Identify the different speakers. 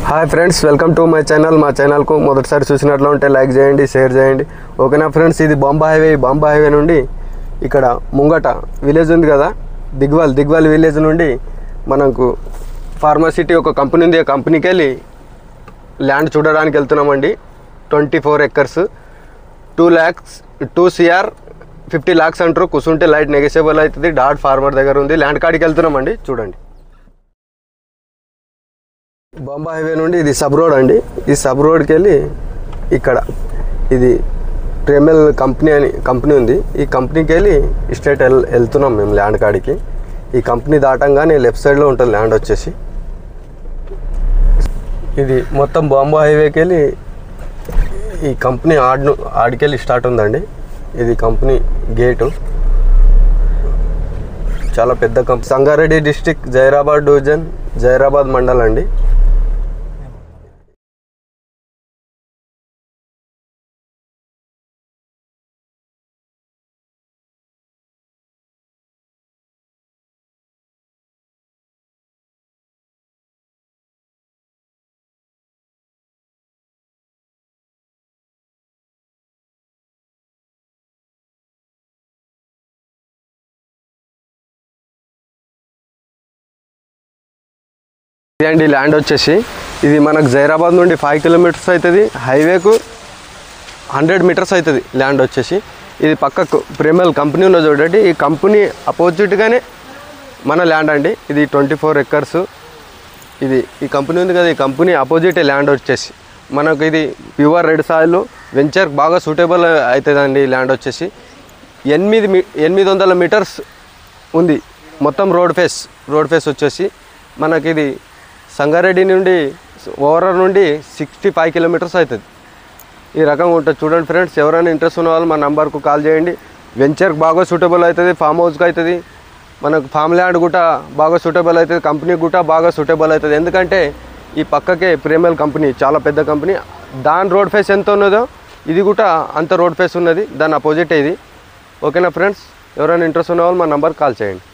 Speaker 1: Hi friends, welcome to my channel. మా ఛానల్కు మొదటిసారి చూసినట్లు ఉంటే లైక్ చేయండి, షేర్ చేయండి. ఓకేనా ఫ్రెండ్స్, ఇది బాంబే హైవే నుండి ఇక్కడ ముంగట విలేజ్ ఉంది కదా, దిగ్వాల్ విలేజ్ నుండి మనకు ఫార్మాసిటీ ఒక కంపెనీ ఉంది. ఆ కంపెనీకి వెళ్ళి ల్యాండ్ చూడడానికి వెళ్తున్నామండి. 24 acres, 2 CR 50 lakhs అంటారు. కూర్చుంటే లైట్ నెగోషియబుల్ అవుతుంది. డాట్ ఫార్మర్ దగ్గర ఉంది. ల్యాండ్ కాడికి వెళ్తున్నామండి. చూడండి, బాంబే హైవే నుండి ఇది సబ్ రోడ్ అండి. ఈ సబ్ రోడ్కి వెళ్ళి ఇక్కడ ఇది ప్రేమెల్ కంపెనీ ఉంది. ఈ కంపెనీకి వెళ్ళి స్ట్రైట్ వెళ్తున్నాం మేము ల్యాండ్ కాడికి. ఈ కంపెనీ దాటంగానే లెఫ్ట్ సైడ్లో ఉంటుంది ల్యాండ్ వచ్చేసి. ఇది మొత్తం బాంబే హైవేకి వెళ్ళి ఈ కంపెనీ ఆడికెళ్ళి స్టార్ట్ ఉందండి. ఇది కంపెనీ గేటు. చాలా పెద్ద company. Sangareddy district, Zaheerabad division, Zaheerabad mandal అండి. ఇదండి ల్యాండ్ వచ్చేసి. ఇది మనకు జైరాబాద్ నుండి 5 kilometers అవుతుంది. హైవేకు 100 meters అవుతుంది ల్యాండ్ వచ్చేసి. ఇది పక్కకు ప్రేమల్ కంపెనీ ఉన్న చూడండి. ఈ కంపెనీ అపోజిట్గానే మన ల్యాండ్ అండి. ఇది 24 acres. ఇది ఈ కంపెనీ ఉంది కదా, ఈ కంపెనీ అపోజిటే ల్యాండ్ వచ్చేసి మనకు. ఇది ప్యూర్ రెడ్ సాయిల్ వెంచర్ బాగా సూటబుల్ అవుతుందండి. ల్యాండ్ వచ్చేసి 800 meters ఉంది మొత్తం రోడ్ ఫేస్ వచ్చేసి మనకి. ఇది సంగారెడ్డి నుండి ఓవరాల్ నుండి 65 kilometers అవుతుంది. ఈ రకంగా ఉంటుంది చూడండి ఫ్రెండ్స్. ఎవరైనా ఇంట్రెస్ట్ ఉన్న వాళ్ళు మా నంబర్కు కాల్ చేయండి. వెంచర్కి బాగా సూటబుల్ అవుతుంది, ఫామ్ హౌస్కి అవుతుంది, మనకు ఫామ్ ల్యాండ్ కూడా బాగా సూటబుల్ అవుతుంది, కంపెనీ కూడా బాగా సూటబుల్ అవుతుంది. ఎందుకంటే ఈ పక్కకే ప్రేమల్ కంపెనీ చాలా పెద్ద కంపెనీ. దాని రోడ్ ఫేస్ ఎంత ఉన్నదో ఇది కూడా అంత రోడ్ ఫేస్ ఉన్నది. దాని అపోజిట్ ఇది. ఓకేనా ఫ్రెండ్స్, ఎవరైనా ఇంట్రెస్ట్ ఉన్న వాళ్ళు మా నంబర్కి కాల్ చేయండి.